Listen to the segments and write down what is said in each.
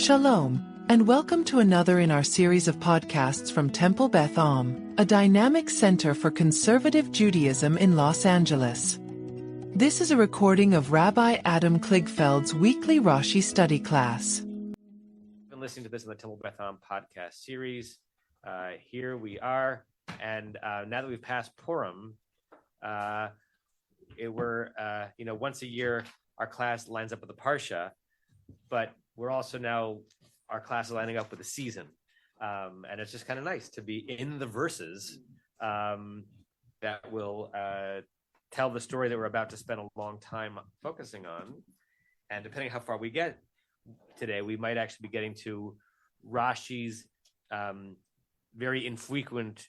Shalom, and welcome to another in our series of podcasts from Temple Beth Am, a dynamic center for conservative Judaism in Los Angeles. This is a recording of Rabbi Adam Kligfeld's weekly Rashi study class. I've been listening to this in the Temple Beth Am podcast series. Here we are, and now that we've passed Purim, once a year our class lines up with the Parsha, but we're also now, our class is lining up with the season. And it's just kind of nice to be in the verses that will tell the story that we're about to spend a long time focusing on. And depending on how far we get today, we might actually be getting to Rashi's very infrequent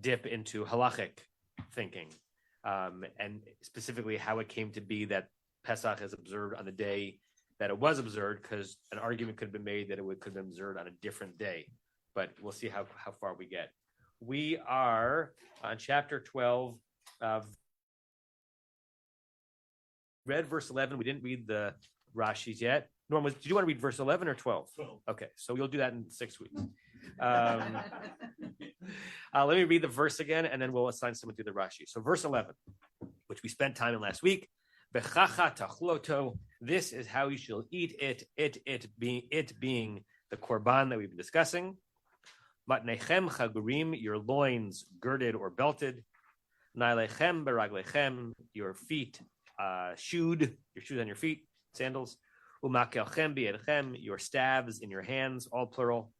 dip into halachic thinking, and specifically how it came to be that Pesach is observed on the day that it was observed, because an argument could have been made that could have been observed on a different day. But we'll see how far we get. We are on chapter 12. Read verse 11. We didn't read the Rashis yet. Norm, did you want to read verse 11 or 12? 12. Okay, so we'll do that in 6 weeks. Let me read the verse again, and then we'll assign someone to the Rashi. So verse 11, which we spent time in last week. Bechacha tachloto. This is how you shall eat it. It being the korban that we've been discussing. Matnechem chagurim, your loins girded or belted. Nailechem beraglechem, your feet shoed, your shoes on your feet, sandals. Umakelchem biedchem, your staves in your hands, all plural.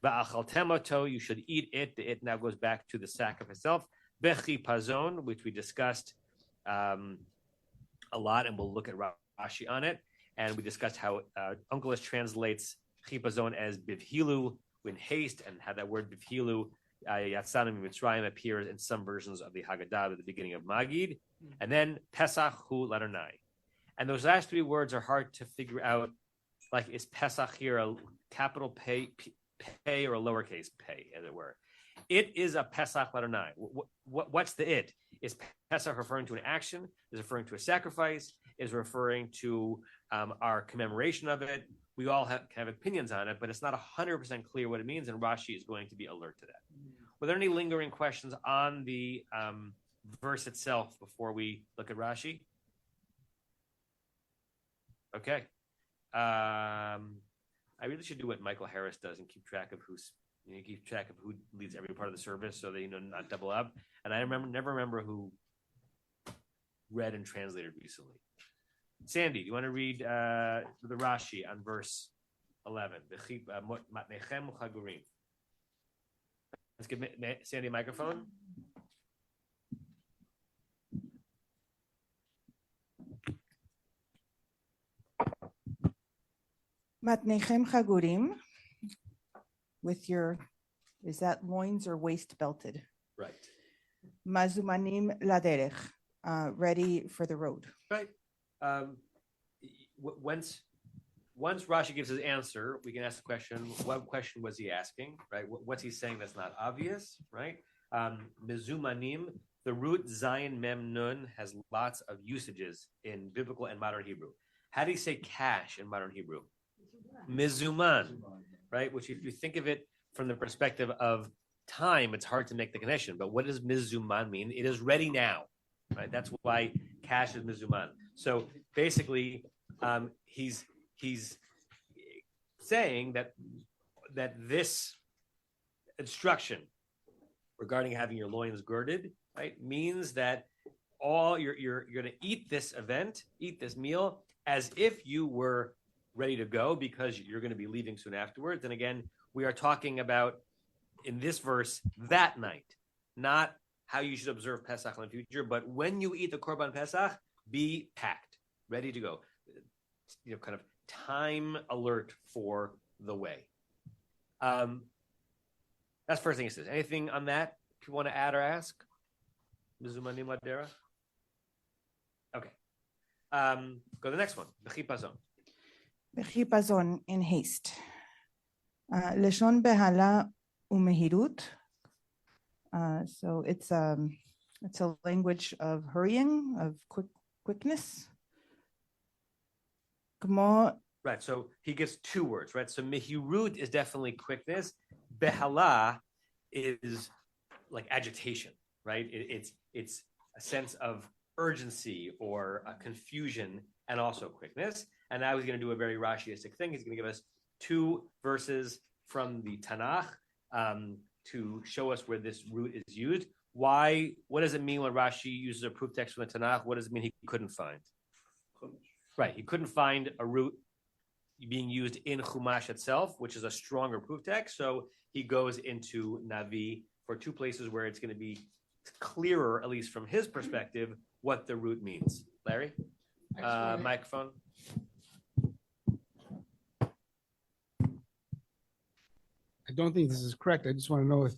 Va'achaltemoto, you should eat it. The it now goes back to the sacrifice itself. Bechipazon, which we discussed a lot, and we'll look at Rashi on it. And we discussed how Onkelos translates chipazon as bivhilu, in haste, and how that word bivhilu, Yatsanim Mitzrayim, appears in some versions of the Haggadah at the beginning of Magid. And then Pesach hu letter 9. And those last three words are hard to figure out. Like, is Pesach here a capital pay or a lowercase pay, as it were? It is a Pesach letter 9. What's the it? Is Pesach referring to an action? Is it referring to a sacrifice? Is referring to our commemoration of it? We all have opinions on it, but it's not 100% clear what it means, and Rashi is going to be alert to that. Were there any lingering questions on the verse itself before we look at Rashi? Okay. I really should do what Michael Harris does and keep track of who leads every part of the service, so they not double up. And I never remember who read and translated recently. Sandy, do you want to read the Rashi on verse 11? Let's give Sandy a microphone. Matnechem chagurim, with your, is that loins or waist belted? Right. Mazumanim laderech, ready for the road. Right. Once Rashi gives his answer, we can ask the question, what question was he asking, right? What's he saying that's not obvious, right? Mezumanim, the root Zayin Mem Nun has lots of usages in biblical and modern Hebrew. How do you say cash in modern Hebrew? Mizuman, right? Which, if you think of it from the perspective of time, it's hard to make the connection. But what does mizuman mean? It is ready now, right? That's why cash is mizuman. So basically, he's saying that this instruction regarding having your loins girded, right, means that all you're going to eat this meal as if you were ready to go, because you're going to be leaving soon afterwards. And again, we are talking about, in this verse, that night, not how you should observe Pesach in the future, but when you eat the Korban Pesach, be packed, ready to go. Kind of time alert for the way. That's the first thing he says. Anything on that if you want to add or ask? Mizumani Madera? Okay. Go to the next one. Bechipazon. Bechipazon, in haste. Leshon behala umehirut. So it's a language of hurrying, of quickness. כמו Right. So he gives two words, right? So mihirut is definitely quickness. Behala is like agitation, right? It's a sense of urgency or a confusion and also quickness. And now he's going to do a very Rashiistic thing. He's going to give us two verses from the Tanakh to show us where this root is used. Why? What does it mean when Rashi uses a proof text from the Tanakh? What does it mean he couldn't find? Right. He couldn't find a root being used in Chumash itself, which is a stronger proof text. So he goes into Navi for two places where it's going to be clearer, at least from his perspective, what the root means. Larry, microphone. I don't think this is correct. I just want to know if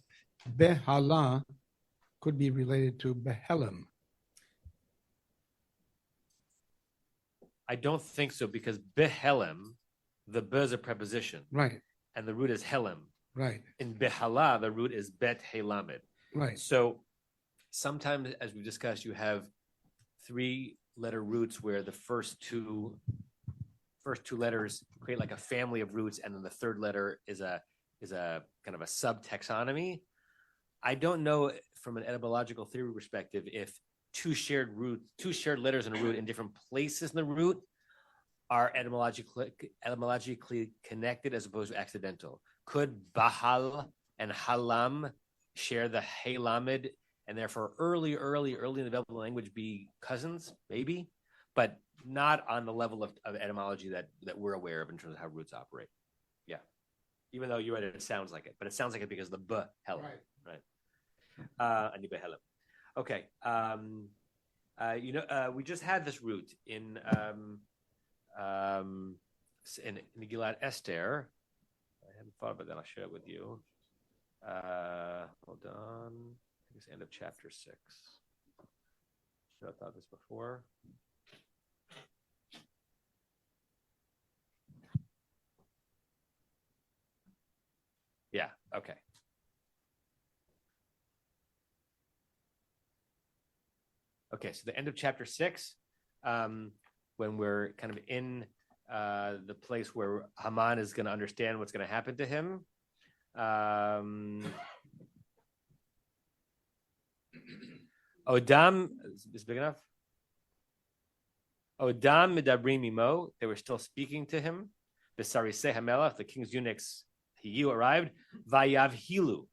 Behala could be related to Behelim. I don't think so, because Behelim, the be is a preposition. Right. And the root is Helim. Right. In Behala, the root is Bet Helamed. Right. So sometimes, as we've discussed, you have three-letter roots where the first two letters create like a family of roots, and then the third letter is a kind of a sub-taxonomy. I don't know from an etymological theory perspective if two shared letters in a root in different places in the root are etymologically connected as opposed to accidental. Could Bahal and Halam share the Helamed and therefore early in the development language be cousins? Maybe, but not on the level of etymology that we're aware of in terms of how roots operate. Yeah. Even though you read it, it sounds like it, but it sounds like it because of the Helam, right? Ani Behelim. Okay. We just had this root in Megillat Esther. I haven't thought about that. I'll share it with you. Hold on. I think it's the end of chapter 6. Should have thought this before. Yeah. Okay. Okay, so the end of chapter 6, when we're kind of in the place where Haman is going to understand what's going to happen to him. Odam, is this big enough? Odam midabrim imo, they were still speaking to him. B'sarisei hamelach, the king's eunuchs, he arrived. Vayav hilu,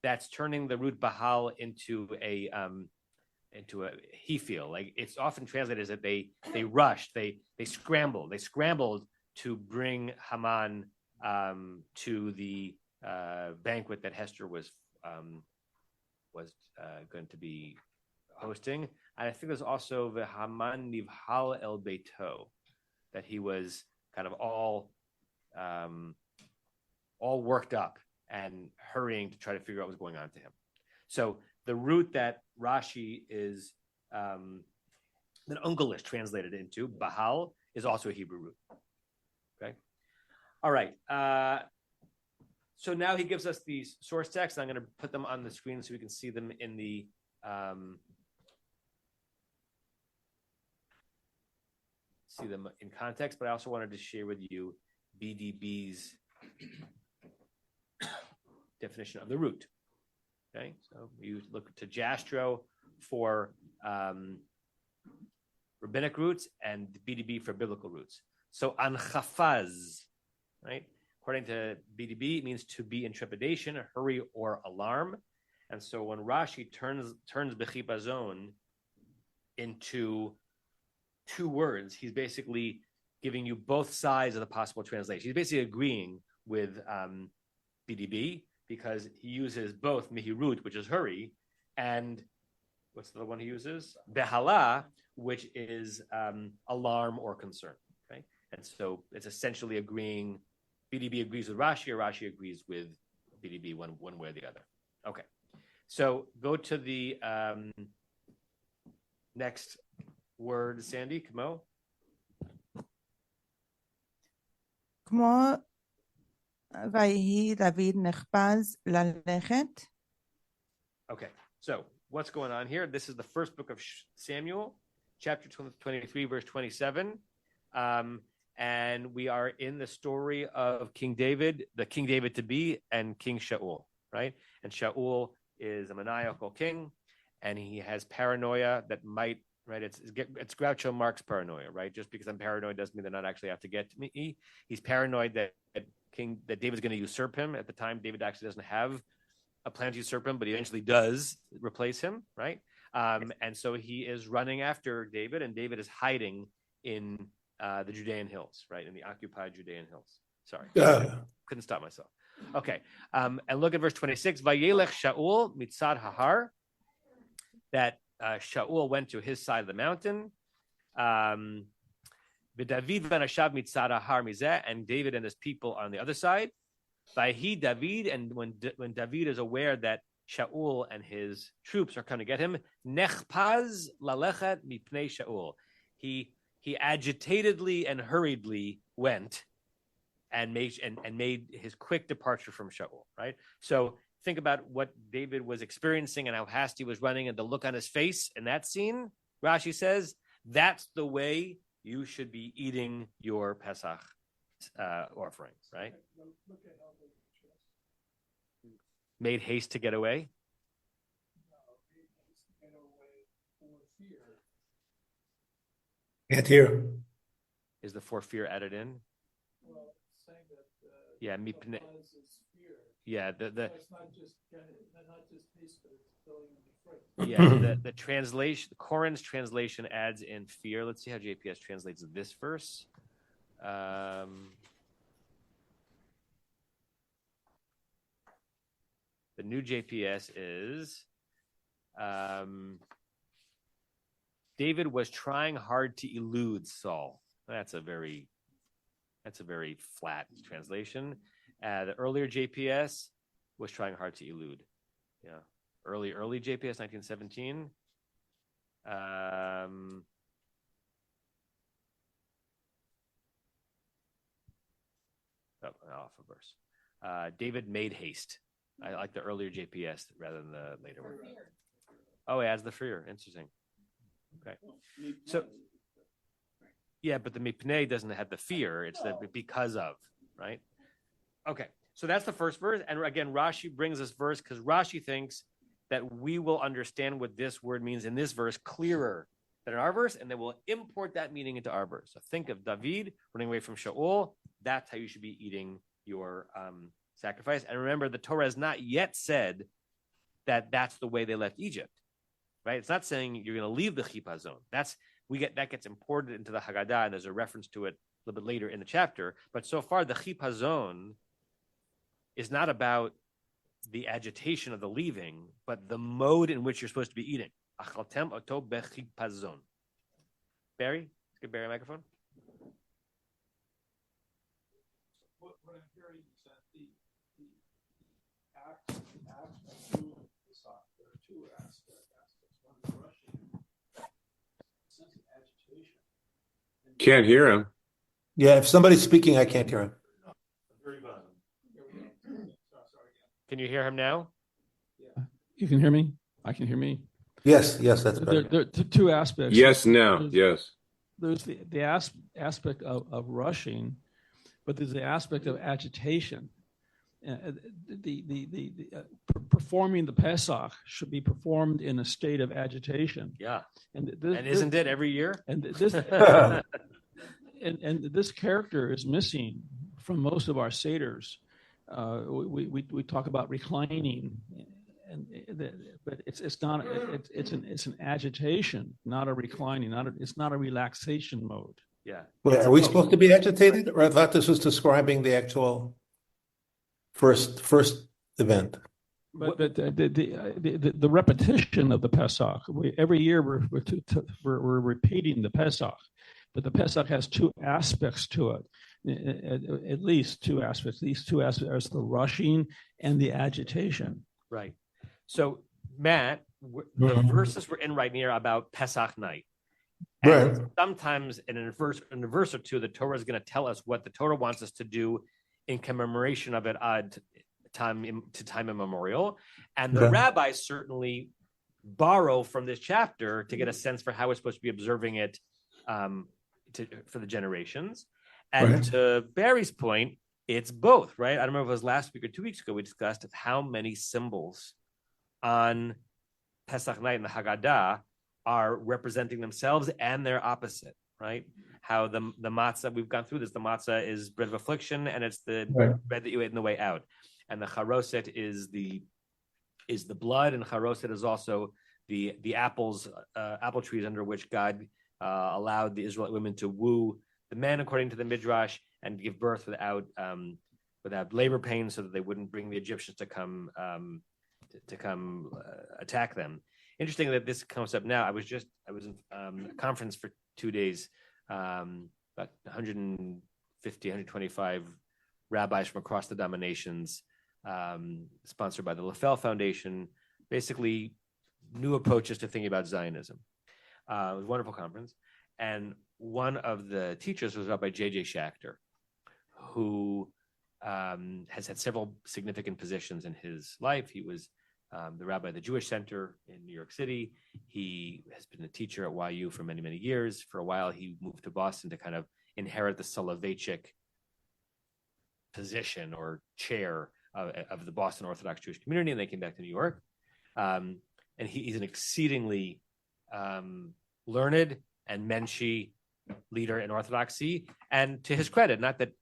that's turning the root bahal into a he feel, like it's often translated as that they rushed, they scrambled to bring Haman to the banquet that Hester was going to be hosting. And I think there's also the Haman nivhal el beito, that he was kind of all worked up and hurrying to try to figure out what was going on to him. So the root that Rashi is, that Ungolish translated into, Bahal, is also a Hebrew root. Okay? All right. So now he gives us these source texts. I'm going to put them on the screen so we can see them in the see them in context, but I also wanted to share with you BDB's definition of the root. Okay, so you look to Jastro for rabbinic roots and BDB for biblical roots. So anchafaz, right? According to BDB, it means to be in trepidation, hurry, or alarm. And so when Rashi turns bechipazon into two words, he's basically giving you both sides of the possible translation. He's basically agreeing with BDB, because he uses both mihirut, which is hurry, and what's the other one he uses? Behala, which is alarm or concern. Okay, and so it's essentially agreeing. BDB agrees with Rashi, or Rashi agrees with BDB one way or the other. Okay, so go to the next word, Sandy. Kamo. כמו ויהי דוד נחפז ללכת. Okay, so what's going on here? This is the first book of Samuel, chapter 23, verse 27. and we are in the story of King David, the King David to be, and King Shaul, right? And Shaul is a maniacal king, and he has paranoia that might, right? It's Groucho Marx paranoia, right? Just because I'm paranoid doesn't mean they're not actually out to get me. He's paranoid that David's going to usurp him. At the time, David actually doesn't have a plan to usurp him, but he eventually does replace him, right? And so he is running after David, and David is hiding in the Judean hills, right? In the occupied Judean hills. Sorry. Couldn't stop myself. Okay. And look at verse 26. Vayelech Shaul mitzad hahar. That Shaul went to his side of the mountain. V'David v'anashav mitzad hahar mizeh. And David and his people on the other side. Vayhi David. And when David is aware that Shaul and his troops are coming to get him, nechpaz lalechet mipnei Shaul. He agitatedly and hurriedly went and made his quick departure from Shaul, right? So think about what David was experiencing and how fast he was running and the look on his face in that scene. Rashi says, that's the way you should be eating your Pesach offering, right? Made haste to get away. Can't hear. Is the for fear added in? Well, it's saying that yeah, yeah, it's not just haste, but it's filling in the phrase. Yeah, the translation, Koran's translation adds in fear. Let's see how JPS translates this verse. The new JPS is David was trying hard to elude Saul. That's a very flat translation. The earlier JPS was trying hard to elude. Yeah, early JPS 1917. Off a verse. David made haste. I like the earlier JPS rather than the later one. Oh, it adds the fear. Interesting. Okay. So, yeah, but the mipnei doesn't have the fear. It's the because of, right? Okay. So that's the first verse. And again, Rashi brings this verse because Rashi thinks that we will understand what this word means in this verse clearer than in our verse, and then we'll import that meaning into our verse. So think of David running away from Shaul. That's how you should be eating your sacrifice. And remember, the Torah has not yet said that that's the way they left Egypt, right? It's not saying you're going to leave the Chipah zone. That gets imported into the Haggadah, and there's a reference to it a little bit later in the chapter. But so far, the Chipah zone is not about the agitation of the leaving, but the mode in which you're supposed to be eating. Achaltem oto bechipah zon. Barry, let's get Barry a microphone. What I'm hearing is that the act of doing the sock, there are two aspects. One is rushing, sense of agitation. Can't hear him. Yeah, if somebody's speaking, I can't hear him. Can you hear him now? You can hear me? I can hear me. Yes, that's better. There are two aspects. Yes, now. Yes. There's the aspect of rushing, but there's the aspect of agitation. Performing the Pesach should be performed in a state of agitation. Yeah. And isn't it every year? And this and this character is missing from most of our seders. We talk about reclining, but it's not. It's an agitation, not a reclining. It's not a relaxation mode. Yeah. Wait, are we supposed to be agitated, or I thought this was describing the actual first event? But the repetition of the Pesach. Every year we're repeating the Pesach, but the Pesach has two aspects to it. At least two aspects. These two aspects are the rushing and the agitation. Right. So, Matt, the verses we're in right now about Pesach night. And Right. sometimes in a verse or two, the Torah is going to tell us what the Torah wants us to do in commemoration of it to time immemorial. And the rabbis certainly borrow from this chapter to get a sense for how we're supposed to be observing it for the generations. And Right. to Barry's point, it's both, right? I don't remember if it was last week or 2 weeks ago, we discussed of how many symbols on Pesach night in the Haggadah are representing themselves and their opposite, right? How the matzah, we've gone through this, the matzah is bread of affliction, and it's the Right. bread that you ate on the way out. And the charoset is the blood, and charoset is also the apples, apple trees under which God allowed the Israelite women to woo the men, according to the Midrash, and give birth without labor pains, so that they wouldn't bring the Egyptians to come attack them. Interesting that this comes up now. I was in a conference for 2 days, about 150, 125 rabbis from across the denominations, sponsored by the Lafel Foundation, basically new approaches to thinking about Zionism. It was a wonderful conference. And one of the teachers was Rabbi J.J. Schachter, who has had several significant positions in his life. He was the rabbi of the Jewish Center in New York City. He has been a teacher at YU for many, many years. For a while, he moved to Boston to kind of inherit the Soloveitchik position or chair of the Boston Orthodox Jewish community, and they came back to New York. And he's an exceedingly learned and menschy leader in Orthodoxy. And to his credit, not that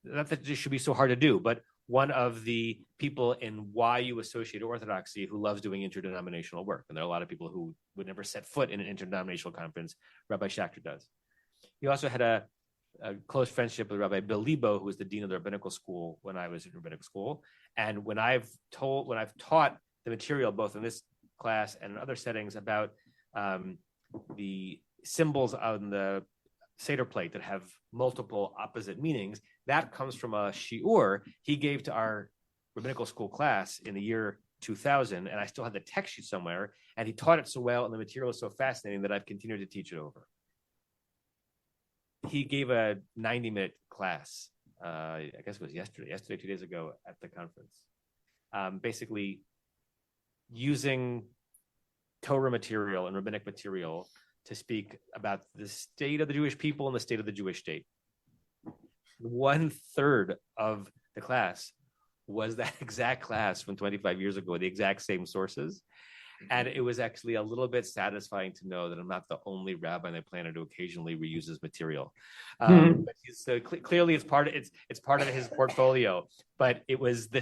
this should be so hard to do, but one of the people in YU Associated Orthodoxy who loves doing interdenominational work. And there are a lot of people who would never set foot in an interdenominational conference. Rabbi Schachter does. He also had a close friendship with Rabbi Bill Lebo, who was the dean of the rabbinical school when I was in rabbinical school. And when I've taught the material, both in this class and in other settings, about the symbols on the Seder plate that have multiple opposite meanings, that comes from a shiur he gave to our rabbinical school class in the year 2000, and I still have the text sheet somewhere, and he taught it so well, and the material is so fascinating that I've continued to teach it over. He gave a 90-minute class, I guess it was yesterday, 2 days ago at the conference, basically using Torah material and rabbinic material to speak about the state of the Jewish people and the state of the Jewish state. 1/3 of the class was that exact class from 25 years ago, the exact same sources. And it was actually a little bit satisfying to know that I'm not the only rabbi on the planet who occasionally reuses material. But clearly it's part of his portfolio. But it was the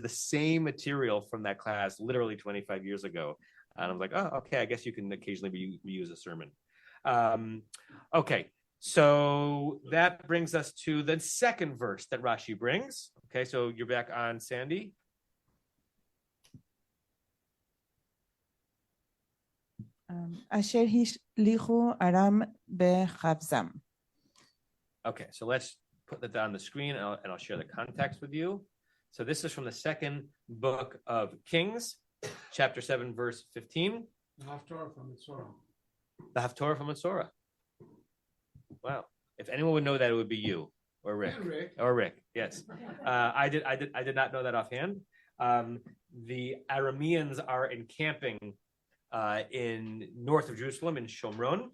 same material from that class literally 25 years ago. And I was like, oh, okay, I guess you can occasionally reuse a sermon. Okay, so that brings us to the second verse that Rashi brings. Okay, so you're back on Sandy. Asher hishlichu Aram bechavzam. Okay, so let's put that on the screen, and I'll share the context with you. So this is from the second book of Kings, chapter 7, verse 15. The Haftarah from Mitzorah. The Haftarah from Mitzorah. Wow. If anyone would know that, it would be you or Rick. And Rick. Or Rick, yes. I did not know that offhand. The Arameans are encamping in north of Jerusalem in Shomron,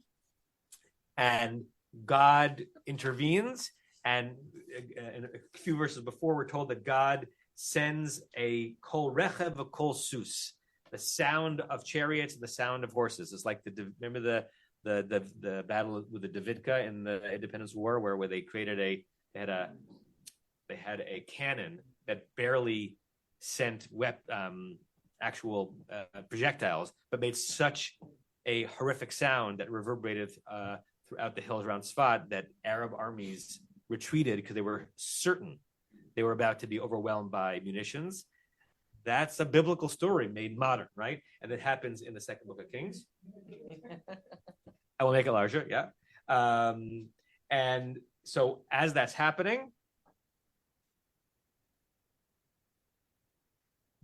and God intervenes. And a few verses before, we're told that God sends a kol rechev, a kol sus, the sound of chariots and the sound of horses. It's like remember the battle with the Davidka in the Independence War, where they had a cannon that barely sent actual projectiles, but made such a horrific sound that reverberated throughout the hills around Sfat that Arab armies retreated because they were certain they were about to be overwhelmed by munitions. That's a biblical story made modern, right? And it happens in the second book of Kings. I will make it larger, yeah. And so as that's happening,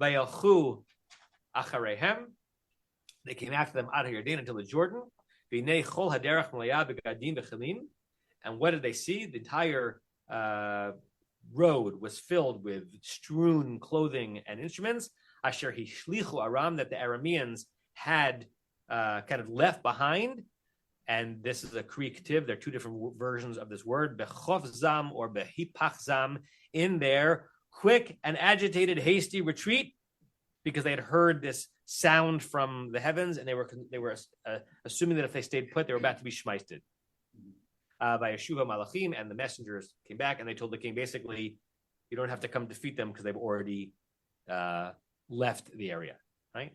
Vayalchu acharehem, they came after them out of Yarden until the Jordan. V'nei chol haderech malaya begadim v'chelim. And what did they see? The entire road was filled with strewn clothing and instruments. Asher hishlichu aram, that the Arameans had kind of left behind. and this is a Kriya Ktiv. There are two different versions of this word, bechof zam or behipach zam, in their quick and agitated, hasty retreat, because they had heard this sound from the heavens, and they were assuming that if they stayed put, they were about to be shmeisted. By Yeshua Malachim, and the messengers came back, and they told the king, basically, you don't have to come defeat them because they've already left the area, right?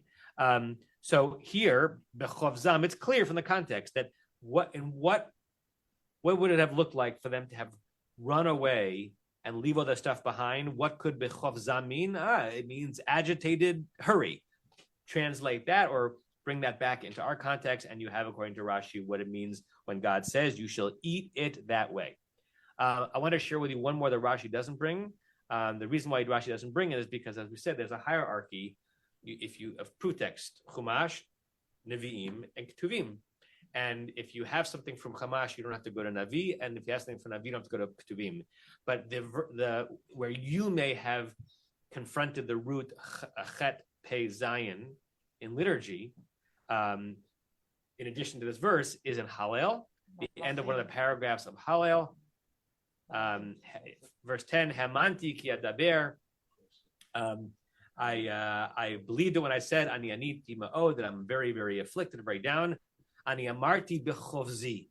So here, bechov zam, it's clear from the context that what would it have looked like for them to have run away and leave all their stuff behind? What could bechov zam mean? It means agitated, hurry. Translate that or bring that back into our context, and you have, according to Rashi, what it means when God says, you shall eat it that way. I want to share with you one more that Rashi doesn't bring. The reason why Rashi doesn't bring it is because, as we said, there's a hierarchy of proof text, Chumash, Nevi'im, and Ketuvim. And if you have something from Chumash, you don't have to go to Navi, and if you have something from Navi, you don't have to go to Ketuvim. But the where you may have confronted the root Chet Pei Zayin in liturgy, in addition to this verse, is in Hallel, the end of one of the paragraphs of Hallel. Verse 10, Hamanti ki adaber. I believed it when I said, Ani aniti ma'od, that I'm very, very afflicted, very down. Ani amarti b'chovzi.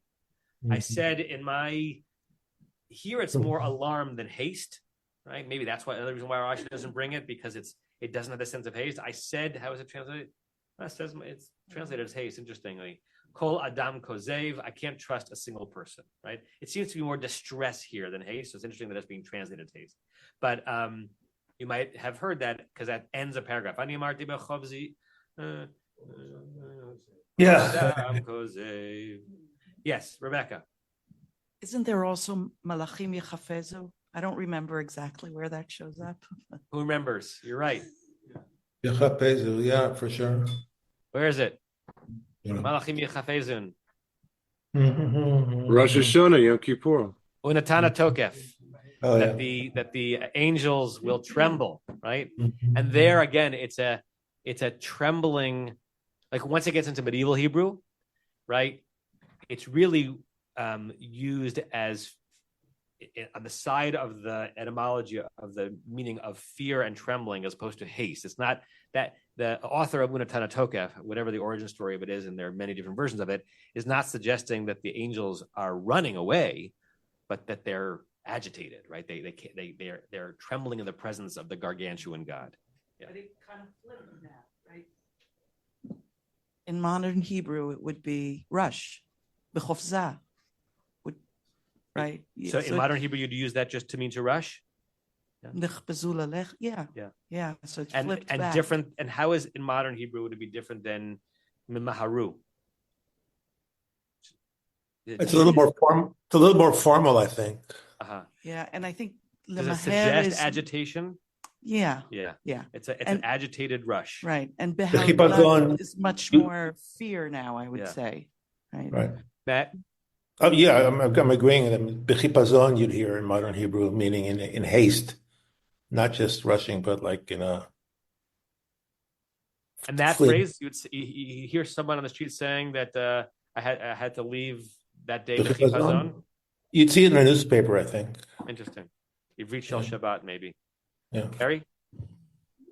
I said in my, here it's more alarm than haste, right? Maybe that's why another reason why Rashi doesn't bring it, because it doesn't have the sense of haste. I said, how is it translated? It says it's translated as haste, interestingly. Kol Adam Kozev, I can't trust a single person, right? It seems to be more distress here than haste. So it's interesting that it's being translated as haste. But you might have heard that because that ends a paragraph. Ani amarti b'chovzi. Yeah. Yes, Rebecca. Isn't there also Malachim Yechafezu? I don't remember exactly where that shows up. Who remembers? You're right. Yeah, for sure. Where is it? Yeah. Malachim Yechafezun. Rosh Hashanah, Yom Kippur. Unatana Tokef. Oh, that yeah. the angels will tremble, right? Mhm. And there again, it's a trembling, like once it gets into medieval Hebrew, right? It's really used as on the side of the etymology of the meaning of fear and trembling as opposed to haste. It's not that the author of Unatana Tokef, whatever the origin story of it is, and there are many different versions of it, is not suggesting that the angels are running away, but that they're agitated, right? They're trembling in the presence of the gargantuan God. Yeah. But it kind of flipped that, right? In modern Hebrew, it would be rush, b'chofzah, right? So in modern Hebrew, you'd use that just to mean to rush? Yeah. Yeah. So it's And flipped back. different. And how is in modern Hebrew would it be different than mimaharu? It's a little more formal, I think. Uh-huh. Yeah, and I think Does it lemaher suggest is agitation? yeah, Yeah. It's an And- agitated rush. right. And Chipazon- behalal is much more fear now, I would Yeah. say. Right. Right. Matt? Oh, yeah, I'm agreeing with him. Bechipazon, you'd hear in modern Hebrew, meaning in haste, not just rushing, but like in a. And that Flee. phrase, you hear someone on the street saying that I had to leave that day. Bechipazon. You'd see it in a newspaper, I think. Interesting. You've reached El Yeah. Shabbat, maybe. Yeah. Harry?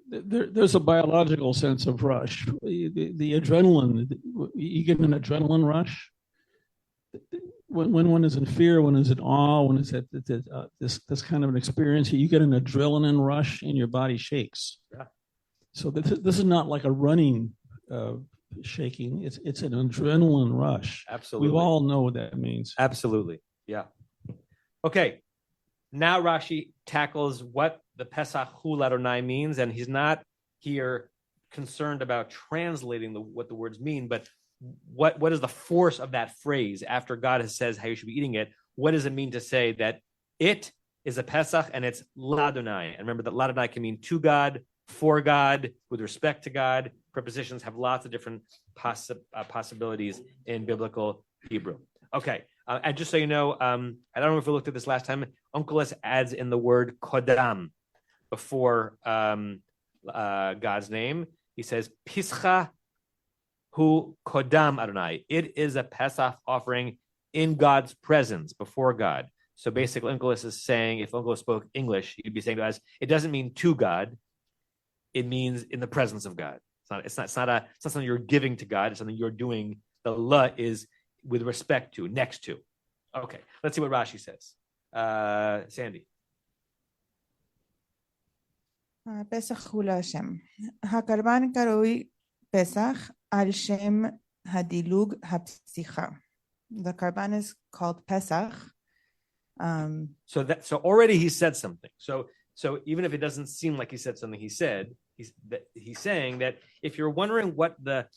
There's a biological sense of rush. The adrenaline, you get an adrenaline rush. When one is in fear, when is in awe, when is at this kind of an experience, you get an adrenaline rush and your body shakes. Yeah. So this is not like a running shaking. It's an adrenaline rush. Absolutely. We all know what that means. Absolutely. Yeah. Okay. Now Rashi tackles what the Pesach Hu Adonai means, and he's not here concerned about translating what the words mean, but what is the force of that phrase after God has says how you should be eating it? What does it mean to say that it is a Pesach and it's Ladonai? And remember that Ladonai can mean to God, for God, with respect to God. Prepositions have lots of different possibilities in biblical Hebrew. Okay, and just so you know, I don't know if we looked at this last time. Onkelos adds in the word kodam before God's name. He says pischa Hu kodam Adonai. It is a Pesach offering in God's presence before God. So basically, Unkelos is saying, if Unkelos spoke English, he'd be saying to us, it doesn't mean to God, it means in the presence of God. It's not something you're giving to God, it's something you're doing. The la is with respect to, next to. Okay, let's see what Rashi says. Sandy. פסח הוא להשם. הקרבן קרוי פסח על שם הדילוג הפסיכה. The karban is called Pesach. So already he said something. So even if it doesn't seem like he said something, he's saying that if you're wondering what the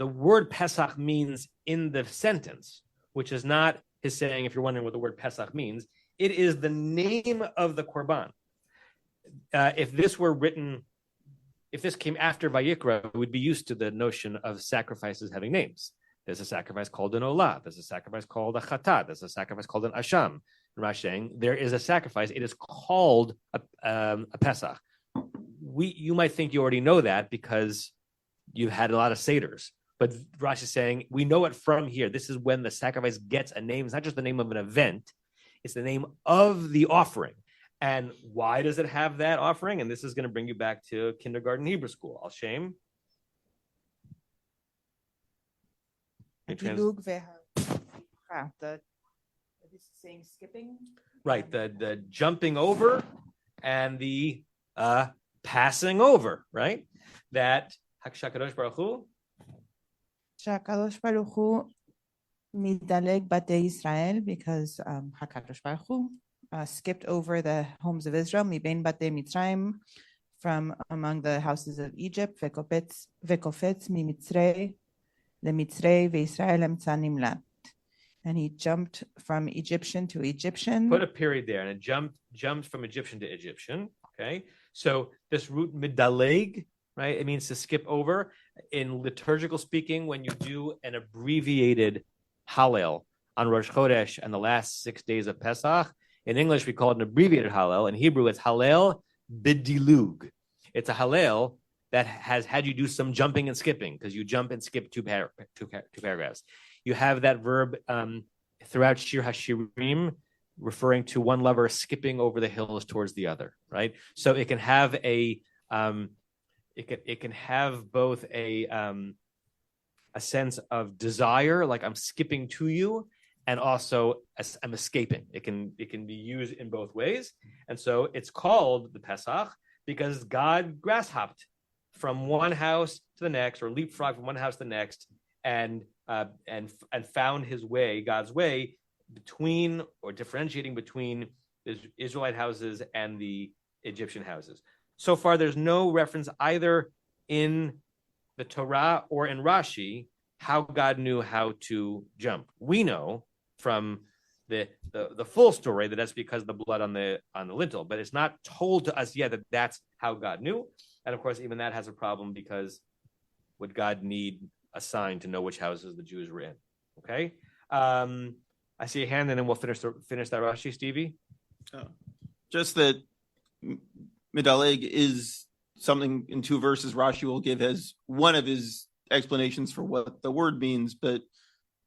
word Pesach means in the sentence, which is not his saying, if you're wondering what the word Pesach means, it is the name of the korban. If this came after Vayikra, we would be used to the notion of sacrifices having names. There's a sacrifice called an olah. There's a sacrifice called a chatat. There's a sacrifice called an asham. Rashi saying there is a sacrifice. It is called a Pesach. You might think you already know that because you've had a lot of seders. But Rashi is saying we know it from here. This is when the sacrifice gets a name. It's not just the name of an event. It's the name of the offering. And why does it have that offering? And this is going to bring you back to kindergarten Hebrew school. Al Shem. הדילוג והפסיכה. This is saying skipping? Right, the jumping over and the passing over, right? That HaKadosh Baruch Hu. שהקדוש ברוך הוא מדלג בתי ישראל, because HaKadosh Baruch Hu skipped over the homes of Israel, מבין בתי מצרים, from among the houses of Egypt, וקופץ ממצרי למצרי וישראל אמצע נמלט. And he jumped from Egyptian to Egyptian. Put a period there, and it jumped from Egyptian to Egyptian. Okay, so this root midaleg, right? It means to skip over. In liturgical speaking, when you do an abbreviated Hallel on Rosh Chodesh and the last 6 days of Pesach, in English we call it an abbreviated Hallel. In Hebrew, it's Hallel b'dilug. It's a Hallel that has had you do some jumping and skipping, because you jump and skip two paragraphs. You have that verb throughout Shir HaShirim, referring to one lover skipping over the hills towards the other, right? So it can have it can have both a sense of desire, like I'm skipping to you, and also I'm escaping. It can be used in both ways, and so it's called the Pesach because God grasshopped from one house to the next, or leapfrog from one house to the next, and found his way, God's way, between or differentiating between the Israelite houses and the Egyptian houses. So far, there's no reference either in the Torah or in Rashi how God knew how to jump. We know from the full story that that's because of the blood on the lintel, but it's not told to us yet that that's how God knew. And of course, even that has a problem, because would God need a sign to know which houses the Jews were in? Okay. I see a hand, and then we'll finish that Rashi, Stevie. Just that Midaleg is something in 2 verses Rashi will give as one of his explanations for what the word means, but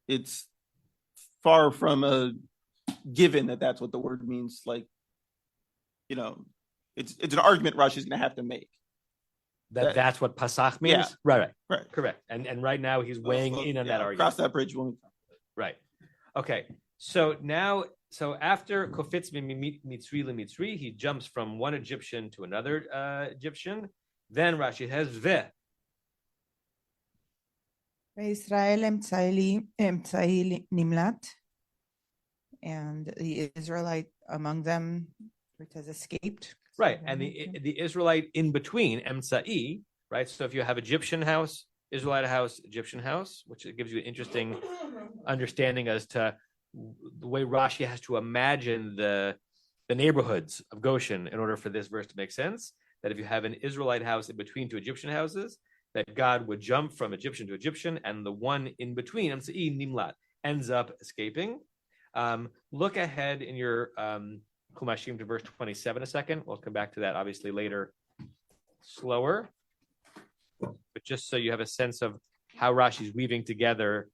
it's far from a given that that's what the word means. Like, it's an argument Rashi's going to have to make. That's what Pasach means? Yeah. Right. Correct. And right now he's weighing in on that argument. Cross that bridge when we come. Right. Okay. So after Kofitz Mitzri LeMitzri, he jumps from one Egyptian to another Egyptian. Then Rashi has Ve. וישראל אמצעי נמלט, and the Israelite among them, which has escaped. Right, and the Israelite in between, Emtsai, right? So if you have Egyptian house, Israelite house, Egyptian house, which gives you an interesting understanding as to the way Rashi has to imagine the neighborhoods of Goshen in order for this verse to make sense. That if you have an Israelite house in between 2 Egyptian houses, that God would jump from Egyptian to Egyptian, and the one in between, Emtsai Nimlat, ends up escaping. Look ahead in your Kumashim to verse 27 a second. We'll come back to that obviously later, slower. But just so you have a sense of how Rashi's weaving together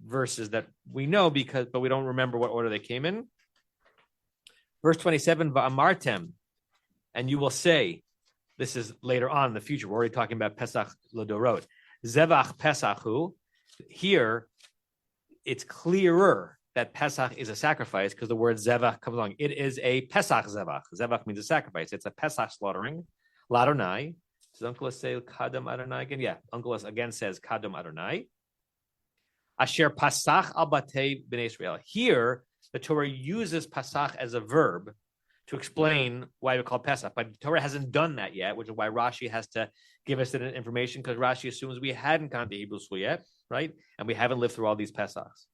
verses that we know but we don't remember what order they came in. Verse 27, Va'amartem, and you will say, this is later on in the future. We're already talking about Pesach L'Dorot. Zevach Pesachu. Here, it's clearer that Pesach is a sacrifice because the word Zevach comes along. It is a Pesach Zevach. Zevach means a sacrifice. It's a Pesach slaughtering. L'Adonai. Does Uncle say Kadam Adonai again? Yeah, Uncle again says Kadam Adonai. Asher Pasach al Batei Bnei Israel. Here, the Torah uses Pasach as a verb to explain why we call Pesach, but the Torah hasn't done that yet, which is why Rashi has to give us that information, because Rashi assumes we hadn't gone to Hebrew school yet, right? And we haven't lived through all these Pesachs.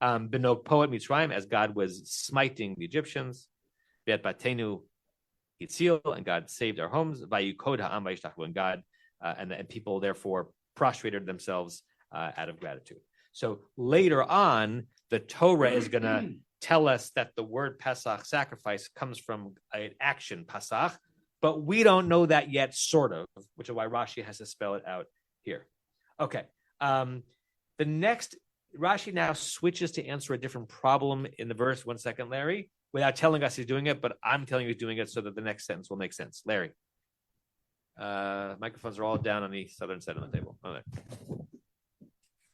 Beno poet Mitzrayim, as God was smiting the Egyptians, Be'at Batenu Yitzil, and God saved our homes, Vayukod ha'am vayishtachu, and God and people therefore prostrated themselves out of gratitude. So later on, the Torah is going to tell us that the word Pesach, sacrifice, comes from an action, Pesach, but we don't know that yet, sort of, which is why Rashi has to spell it out here. Okay. The next, Rashi now switches to answer a different problem in the verse. 1 second, Larry, without telling us he's doing it, but I'm telling you he's doing it so that the next sentence will make sense. Larry. Microphones are all down on the southern side of the table. Okay.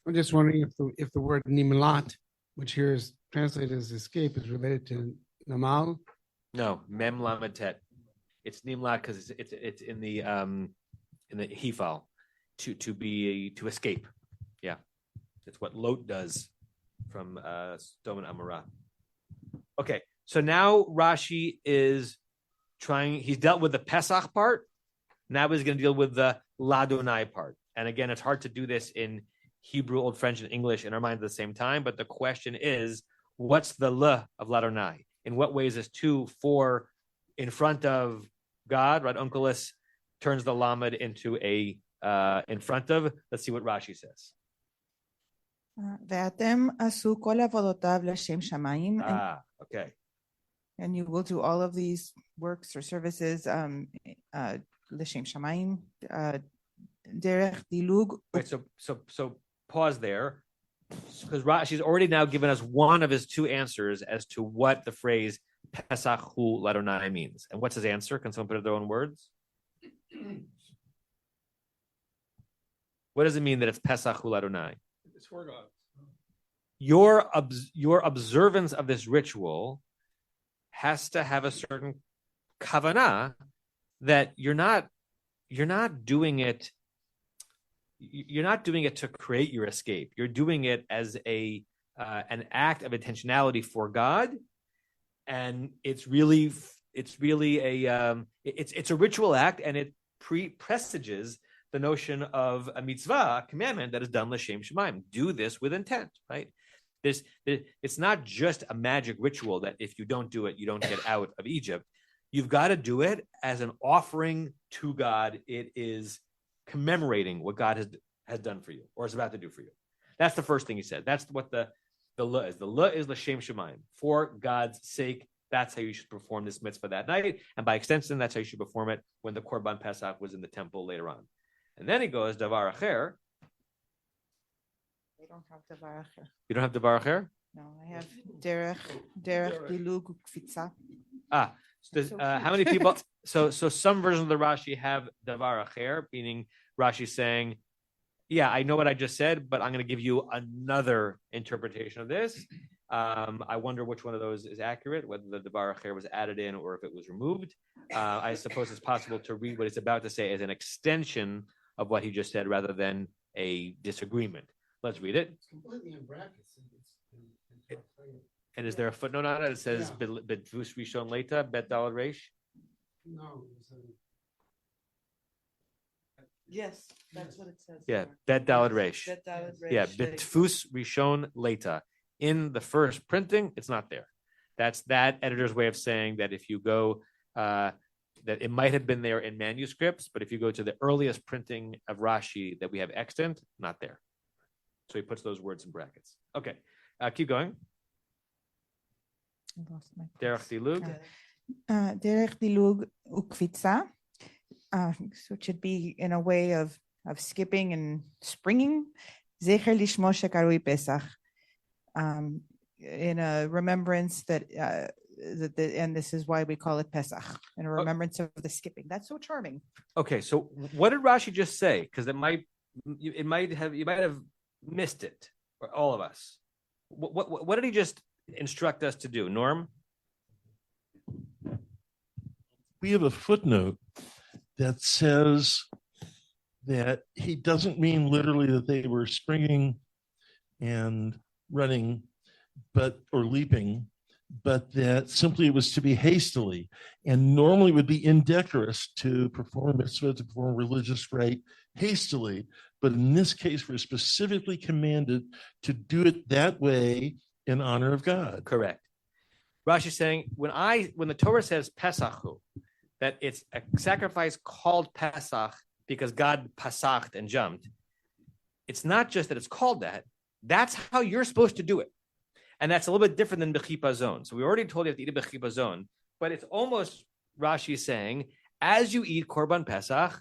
I'm just wondering if the word nimlat, which here is translated as escape, is related to namal. No, mem lamed tet. It's nimlat because it's in the hifal to escape. Yeah, it's what Lot does from Sodom and Amorah. Okay, so now Rashi is trying. He's dealt with the Pesach part. Now he's going to deal with the Ladonai part. And again, it's hard to do this in Hebrew, Old French, and English in our minds at the same time. But the question is, what's the L of Ladonai? In what ways is 2, 4 in front of God, right? Unkelus turns the Lamed into a in front of. Let's see what Rashi says. ואתם עשו כל עבודותיו לשם שמיים. Okay. And you will do all of these works or services לשם שמיים. דרך דילוג. Wait, so pause there, because Rashi's already now given us one of his 2 answers as to what the phrase Pesach Hu Ladonai means. And what's his answer? Can someone put it in their own words? What does it mean that it's Pesach Hu Ladonai? It's for God. Your observance of this ritual has to have a certain kavanah that you're not doing it. You're not doing it to create your escape. You're doing it as an act of intentionality for God, and it's really a ritual act, and it presages the notion of a mitzvah, a commandment that is done l'shem shemaim. Do this with intent, right? It's not just a magic ritual that if you don't do it, you don't get out of Egypt. You've got to do it as an offering to God. It is commemorating what God has done for you or is about to do for you. That's the first thing he said. That's what the la is. The la is l'shem shemaim. For God's sake, that's how you should perform this mitzvah that night. And by extension, that's how you should perform it when the Korban Pesach was in the temple later on. And then he goes, davar acher. I don't have davar acher. You don't have davar acher? No, I have derech dilug ukfitza. How many people? So some versions of the Rashi have davar acher, meaning Rashi saying, yeah, I know what I just said, but I'm going to give you another interpretation of this. I wonder which one of those is accurate, whether the davar acher was added in or if it was removed. I suppose it's possible to read what it's about to say as an extension of what he just said rather than a disagreement. Let's read it. It's completely in brackets. And is there a footnote on it that says Betvus Rishon Leita, Bet Dalad Reish? No. Yes, that's what it says. Yeah, Bet Dalad Reish. Bet Dalad Reish. Yeah, Betvus Rishon Leita. In the first printing, it's not there. That's that editor's way of saying that if you go, that it might have been there in manuscripts, but if you go to the earliest printing of Rashi that we have extant, not there. So he puts those words in brackets. Okay, keep going. Derech Dilug. Derech dilug ukfitza. So it should be in a way of of skipping and springing. Zecher lishmo shekarui Pesach. In a remembrance that, and this is why we call it Pesach, in a remembrance of the skipping. That's so charming. Okay, so what did Rashi just say? Because you might have missed it, for all of us. What did he just instruct us to do, Norm? We have a footnote that says that he doesn't mean literally that they were springing and running, or leaping, but that simply it was to be hastily, and normally would be indecorous to perform a mitzvah, to perform a religious rite hastily. But in this case, we're specifically commanded to do it that way in honor of God. Correct. Rashi is saying when the Torah says Pesachu, that it's a sacrifice called Pesach because God pasached and jumped. It's not just that it's called that. That's how you're supposed to do it. And that's a little bit different than Bechipazon. So we already told you to eat a Bechipazon, but it's almost Rashi saying, as you eat Korban Pesach,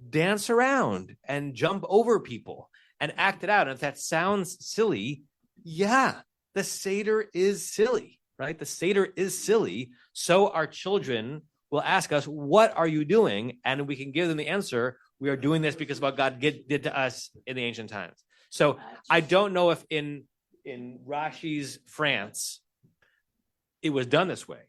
dance around and jump over people and act it out. And if that sounds silly, yeah, the Seder is silly, right? The Seder is silly. So our children will ask us, what are you doing? And we can give them the answer. We are doing this because of what God did to us in the ancient times. So I don't know if in Rashi's France, it was done this way,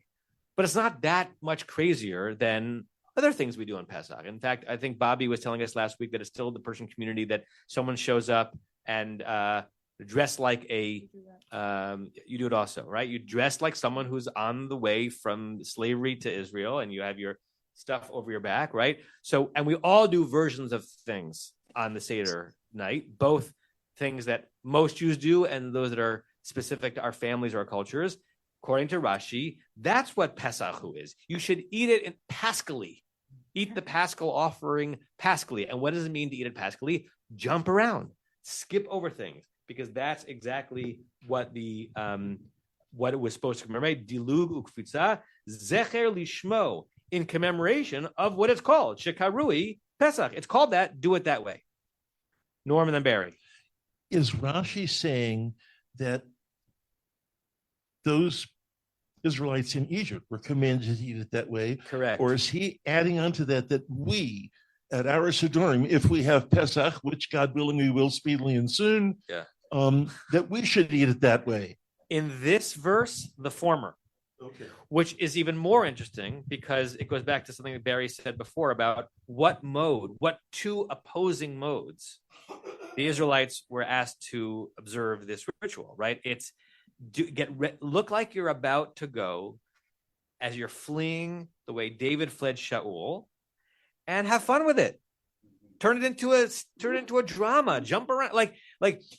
but it's not that much crazier than other things we do on Pesach. In fact, I think Bobby was telling us last week that it's still the Persian community that someone shows up and dressed like you do it also, right? You dress like someone who's on the way from slavery to Israel, and you have your stuff over your back, right? So, and we all do versions of things on the Seder night, both things that most Jews do and those that are specific to our families or our cultures. According to Rashi, that's what Pesachu is. You should eat it paschally. Eat the paschal offering paschally. And what does it mean to eat it paschally? Jump around, skip over things, because that's exactly what what it was supposed to commemorate. Dilug ukfitza zecher lishmo, in commemoration of what it's called, shekarui Pesach. It's called that. Do it that way. Norm and then Barry. Is Rashi saying that those Israelites in Egypt were commanded to eat it that way? Correct. Or is he adding on to that we, at our Sidorim, if we have Pesach, which God willing we will speedily and soon, that we should eat it that way? In this verse, the former. Okay. Which is even more interesting because it goes back to something that Barry said before about what two opposing modes the Israelites were asked to observe this ritual, right? It's look like you're about to go as you're fleeing the way David fled Shaul, and have fun with it. Turn it into a drama. Jump around like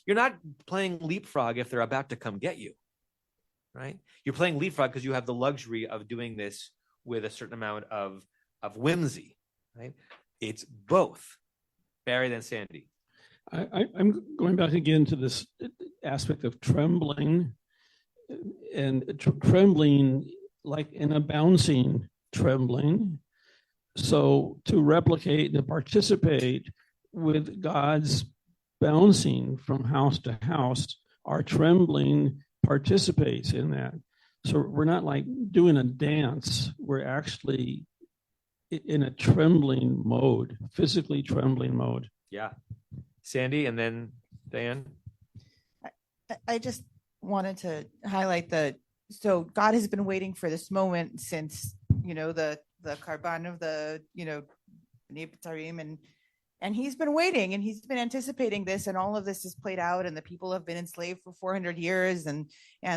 you're not playing leapfrog if they're about to come get you, right? You're playing leapfrog because you have the luxury of doing this with a certain amount of whimsy, right? It's both. Barry, then Sandy. I'm going back again to this aspect of trembling, and trembling like in a bouncing trembling. So to replicate and participate with God's bouncing from house to house, our trembling participates in that. So we're not like doing a dance. We're actually in a trembling mode, physically trembling mode. Yeah. Sandy, and then Diane. I just wanted to highlight so God has been waiting for this moment since, the Karban of the, Nebtarim, and he's been waiting and he's been anticipating this, and all of this is played out, and the people have been enslaved for 400 years, and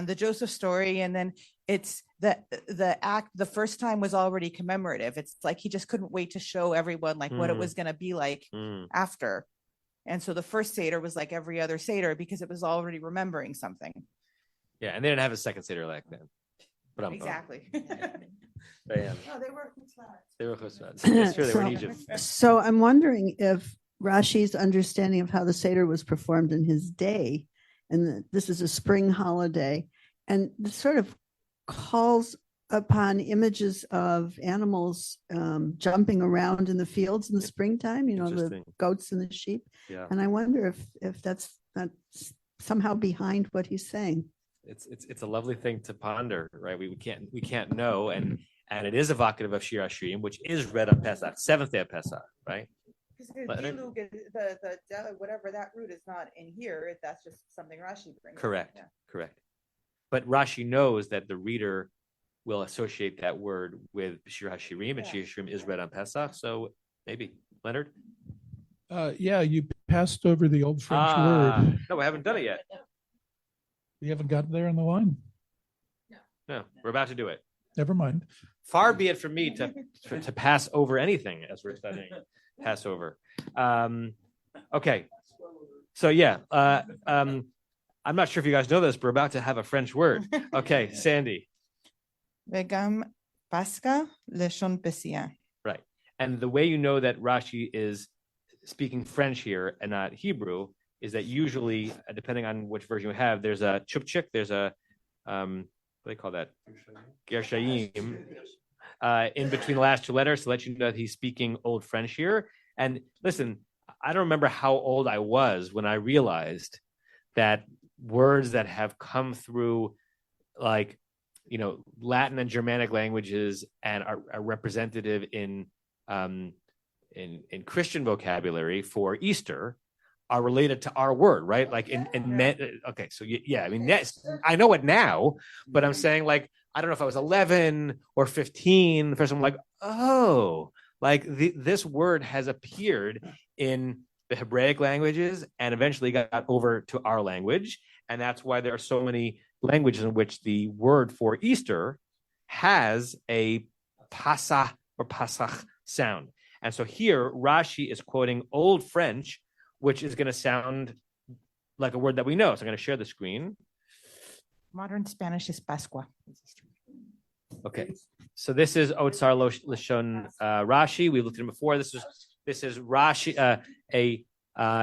the Joseph story, and then it's the act, the first time was already commemorative. It's like he just couldn't wait to show everyone what it was going to be like after. And so the first Seder was like every other Seder because it was already remembering something. Yeah, and they didn't have a second Seder like that. But exactly. Diane. No, they were chutzpahs. They were chutzpahs. That's true, they were in Egypt. So I'm wondering if Rashi's understanding of how the Seder was performed in his day, and this is a spring holiday, and this sort of calls upon images of animals jumping around in the fields in the springtime, the Interesting. goats and the sheep. Yeah. And I wonder if that's somehow behind what he's saying. It's a lovely thing to ponder, right? We can't know, and it is evocative of Shir Hashirim, which is read on Pesach, seventh day of Pesach, right? Because the whatever that root is not in here, that's just something Rashi brings. Correct. But Rashi knows that the reader will associate that word with Shir Hashirim, and Shir Hashirim is read on Pesach, so maybe. Leonard? Yeah, you passed over the old French word. No, we haven't done it yet. You haven't gotten there on the line? No, we're about to do it. Never mind. Far be it from me to pass over anything as we're studying Passover. Okay. So I'm not sure if you guys know this, but we're about to have a French word. Okay, Sandy. Vegam Pascha leshon Pesia. Right. And the way you know that Rashi is speaking French here and not Hebrew is that usually, depending on which version you have, there's a chupchik, there's a what do they call that? Gershayim in between the last two letters to let you know that he's speaking Old French here. And listen, I don't remember how old I was when I realized that words that have come through like, Latin and Germanic languages and are representative in Christian vocabulary for Easter are related to our word, right? Like okay, so yeah, I mean, I know it now, but I'm saying like, I don't know if I was 11 or 15, the first time I'm like, oh, like this word has appeared in the Hebraic languages and eventually got over to our language. And that's why there are so many languages in which the word for Easter has a Pasach or Pasach sound. And so here Rashi is quoting Old French, which is going to sound like a word that we know. So I'm going to share the screen. Modern Spanish is Pascua. Okay. So this is Otsar Lashon Rashi. We looked at him before. This is Rashi, a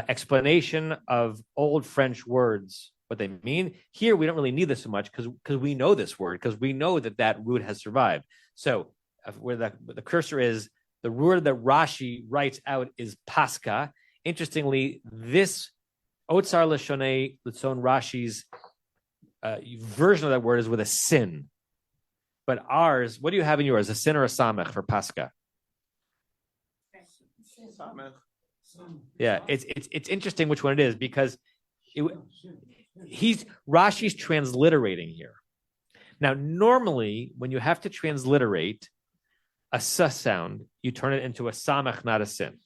explanation of Old French words, what they mean. Here, we don't really need this so much because we know this word, because we know that root has survived. So where the cursor is, the word that Rashi writes out is Pascha. Interestingly, this Otsar Lashon Rashi's version of that word is with a sin. But ours, what do you have in yours? A sin or a samech for Pascha? Yeah, it's interesting which one it is because Rashi's transliterating here. Now, normally, when you have to transliterate a s sound, you turn it into a samech, not a sin.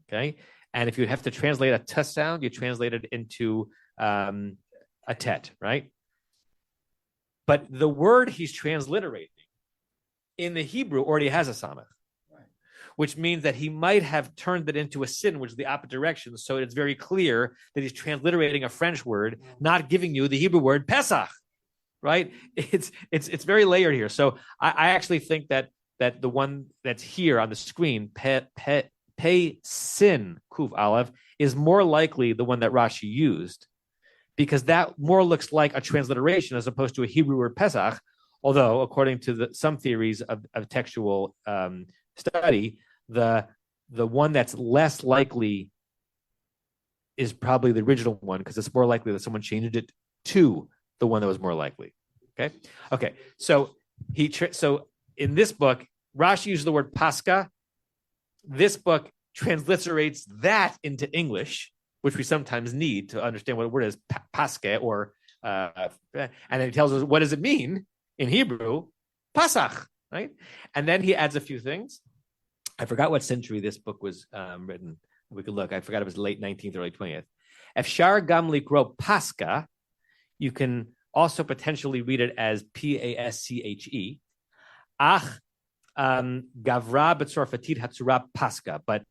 Okay, and if you have to translate a t sound, you translate it into a tet, right? But the word he's transliterating in the Hebrew already has a samech, which means that he might have turned it into a sin, which is the opposite direction. So it's very clear that he's transliterating a French word, not giving you the Hebrew word Pesach, right? It's very layered here. So I actually think that the one that's here on the screen, Pe Sin Kuv Aleph, is more likely the one that Rashi used, because that more looks like a transliteration as opposed to a Hebrew word Pesach. Although, according to some theories of textual study, the one that's less likely is probably the original one, because it's more likely that someone changed it to the one that was more likely. Okay. So so in this book, Rashi uses the word Pascha. This book transliterates that into English, which we sometimes need to understand what a word is, Pascha, and then he tells us what does it mean in Hebrew, Pasach, right? And then he adds a few things. I forgot what century this book was written. We could look. I forgot it was late 19th, early 20th. Efshar gam likro Pascha, you can also potentially read it as Pasche. Ach gavra b'tzorfatit hatzura Pascha, but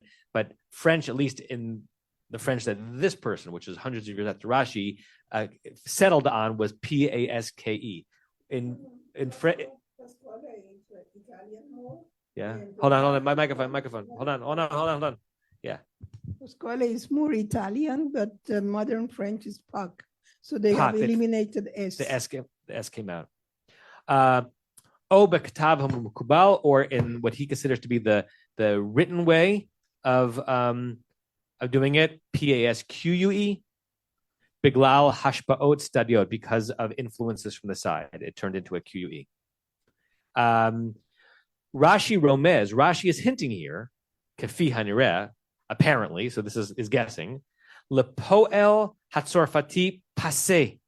French, at least in the French that this person, which is hundreds of years after Rashi, settled on, was Pasche. In French. Yeah. Hold on. My microphone. Hold on. Yeah. Pasquale is more Italian, but modern French is Pac. So they have eliminated S. The S came out. O b'katav hamukubal, or in what he considers to be the written way of doing it, pasque, biglal hashpaot stadiot, because of influences from the side, it turned into a qe. Rashi Romez, Rashi is hinting here, kafi hanireh, apparently, so this is guessing, lepoel hatzorfati passé.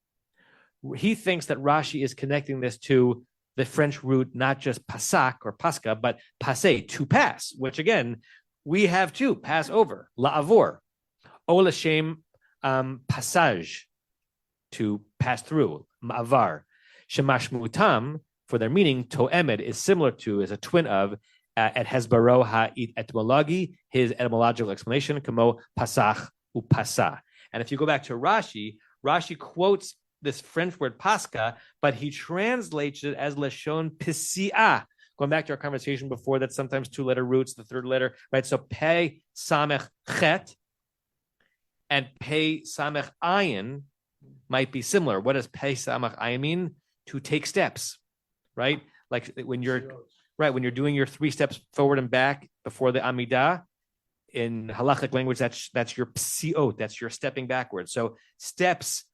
He thinks that Rashi is connecting this to the French root, not just pasak or pasca, but passé, to pass, which again, we have too, pass over, la'avor, o l'shem passage, to pass through, ma'avar, shemashmutam, for their meaning, to'emed is similar to, is a twin of, at hezbaro ha'etymology, his etymological explanation, kamo pasach upasa. And if you go back to Rashi, Rashi quotes this French word pasca, but he translates it as leshon pisia. Going back to our conversation before, that sometimes 2-letter roots, the third letter, right? So pe samech chet and pe samech ayin might be similar. What does pe samech ayin mean? To take steps, right? Like when you're doing your 3 steps forward and back before the Amidah. In halachic language, that's your psiot, that's your stepping backward. So steps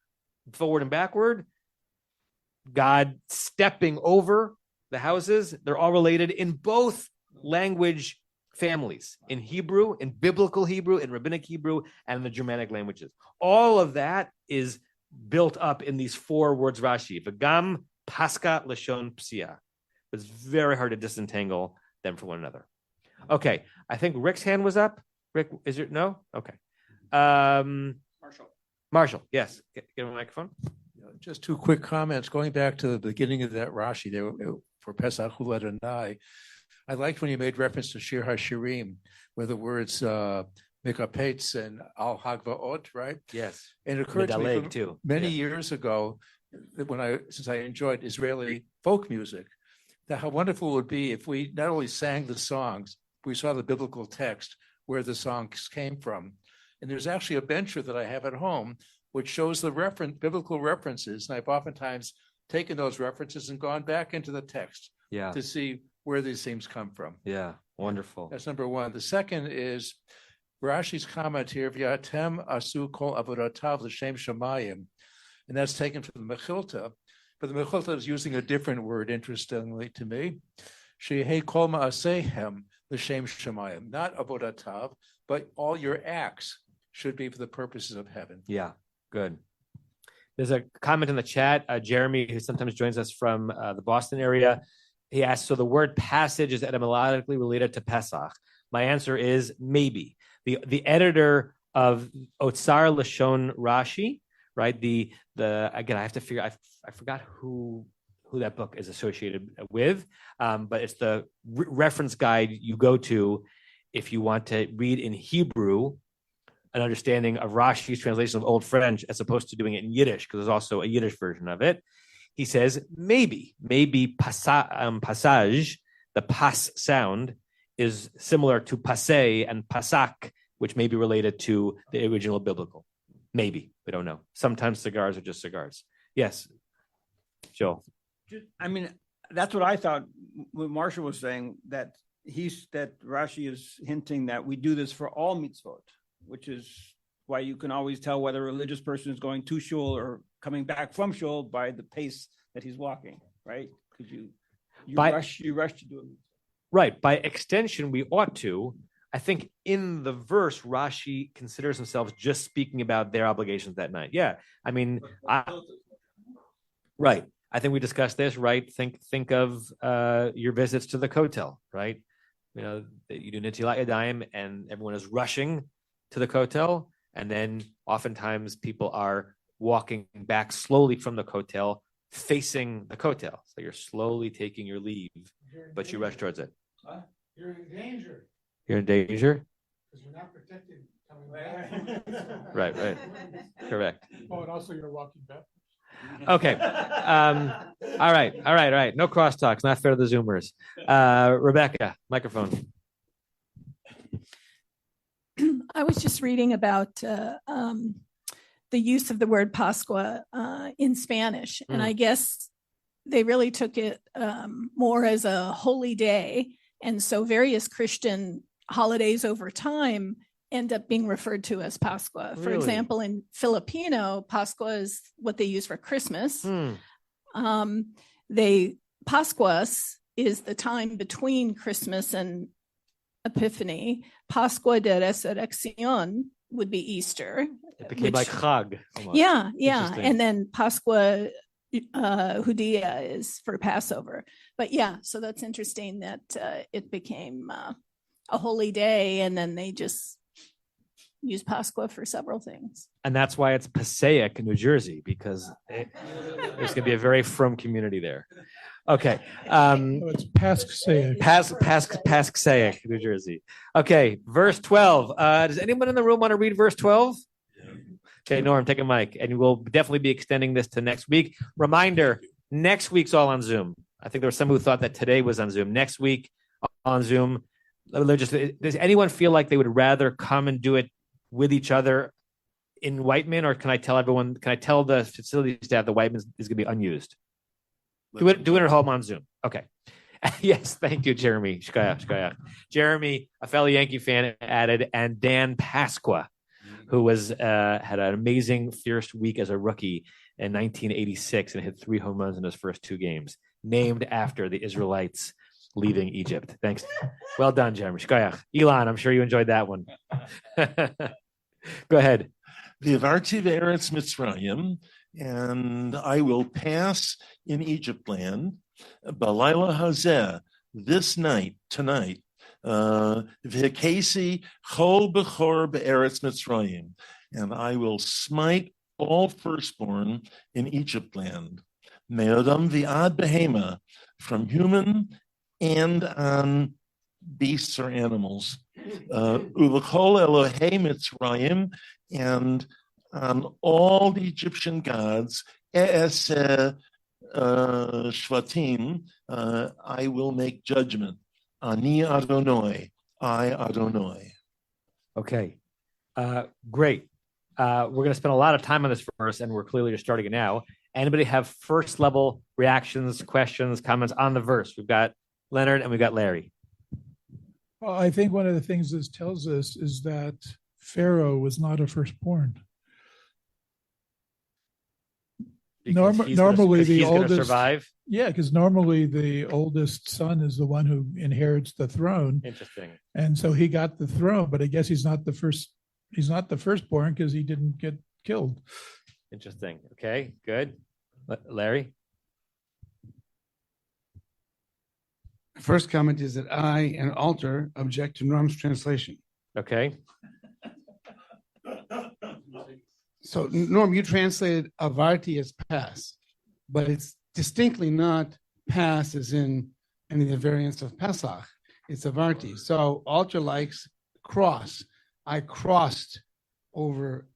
forward and backward, God stepping over the houses, they're all related in both language families, in Hebrew, in biblical Hebrew, in rabbinic Hebrew, and in the Germanic languages. All of that is built up in these 4 words Rashi, v'gam pasca lashon psia. It's very hard to disentangle them from one another. Okay, I think Rick's hand was up. Rick, is it no? Okay. Marshall, yes. Get a microphone. Just 2 quick comments. Going back to the beginning of that Rashi there for Pesach Hu Adonai, I liked when you made reference to Shir HaShirim, where the words Mikapetz and Al Hagvaot, right? Yes. And it occurred to me too. Many years ago, since I enjoyed Israeli folk music, that how wonderful it would be if we not only sang the songs, we saw the biblical text where the songs came from. And there's actually a bencher that I have at home which shows the biblical references. And I've oftentimes taken those references and gone back into the text to see where these things come from. Yeah, wonderful. That's number one. The second is Rashi's comment here, V'yatem asu kol avodotav l'shem shamayim. And that's taken from the Mechilta. But the Mechilta is using a different word, interestingly to me. Shehei kol ma'asehem l'shem shamayim. Not avodotav, but all your acts should be for the purposes of heaven. Yeah, good. There's a comment in the chat. Jeremy, who sometimes joins us from the Boston area, he asked, so the word passage is etymologically related to Pesach? My answer is maybe. The editor of Otsar Lashon Rashi, right? Again, I have to figure, I forgot who that book is associated with, but it's the reference guide you go to if you want to read in Hebrew an understanding of Rashi's translation of Old French as opposed to doing it in Yiddish, because there's also a Yiddish version of it. He says maybe passage, the pas sound, is similar to passé and pasak, which may be related to the original biblical. Maybe, we don't know. Sometimes cigars are just cigars. Yes, Joel. I mean, that's what I thought when Marshall was saying, that Rashi is hinting that we do this for all mitzvot, which is why you can always tell whether a religious person is going to shul or coming back from shul by the pace that he's walking, right? Because you rush to do it. Right. By extension, we ought to. I think in the verse, Rashi considers himself just speaking about their obligations that night. Yeah. I mean, right. I think we discussed this, right? Think of your visits to the Kotel, right? You know, you do Netilat Yadayim and everyone is rushing to the Kotel. And then oftentimes people are walking back slowly from the Kotel, facing the Kotel. So you're slowly taking your leave, but you rush towards it. You're in danger. You're in danger? Because you're not protected coming back. Right. Correct. Oh, and also you're walking back. Okay. All right. No crosstalks. Not fair to the Zoomers. Rebecca, microphone. I was just reading about the use of the word Pascua in Spanish, and I guess they really took it more as a holy day. And so various Christian holidays over time end up being referred to as Pascua. For Really? example, in Filipino, Pascua is what they use for Christmas. Pascuas is the time between Christmas and Epiphany. Pascua de Resurrección would be Easter. It became like Chag. Almost. Yeah. Interesting. And then Pascua Judea is for Passover. But yeah, so that's interesting that it became a holy day, and then they just use Pascua for several things. And that's why it's Passaic in New Jersey, because there's going to be a very frum community there. Okay. It's Paskasaic. Paskasaic, New Jersey. Okay, verse 12. Does anyone in the room want to read verse 12? Okay, Norm, take a mic. And we'll definitely be extending this to next week. Reminder, next week's all on Zoom. I think there were some who thought that today was on Zoom. Next week on Zoom. Does anyone feel like they would rather come and do it with each other in Whiteman, or can I tell the facility staff the Whiteman is going to be unused? Do it at home on Zoom. Okay. Yes, thank you, Jeremy. Shkaya. Jeremy, a fellow Yankee fan, added, and Dan Pasqua, who had an amazing first week as a rookie in 1986 and hit 3 home runs in his first 2 games, named after the Israelites leaving Egypt. Thanks. Well done, Jeremy. Shkaya. Elon, I'm sure you enjoyed that one. Go ahead. V'avarti ve'eretz Mitzrayim, and I will pass in Egypt land, Balayla hazeh, this night, tonight, V'hekesi chol bechor be'eretz Mitzrayim, and I will smite all firstborn in Egypt land, me'odam v'ad behema, from human and on beasts or animals, Uv'chol Elohei Mitzrayim, and on all the Egyptian gods, Shvatim, I will make judgment. Ani Adonai, I Adonai. Okay, great. We're going to spend a lot of time on this verse, and we're clearly just starting it now. Anybody have first level reactions, questions, comments on the verse? We've got Leonard and we've got Larry. Well, I think one of the things this tells us is that Pharaoh was not a firstborn. Normally the oldest survive. Yeah, because normally the oldest son is the one who inherits the throne. Interesting. And so he got the throne, but I guess he's not the first. He's not the firstborn because he didn't get killed. Interesting. Okay, good. Larry? First comment is that I and Alter object to Norm's translation. Okay. So, Norm, you translated avarti as pass, but it's distinctly not pass as in any of the variants of Pesach. It's avarti. So, Alter likes cross. I crossed over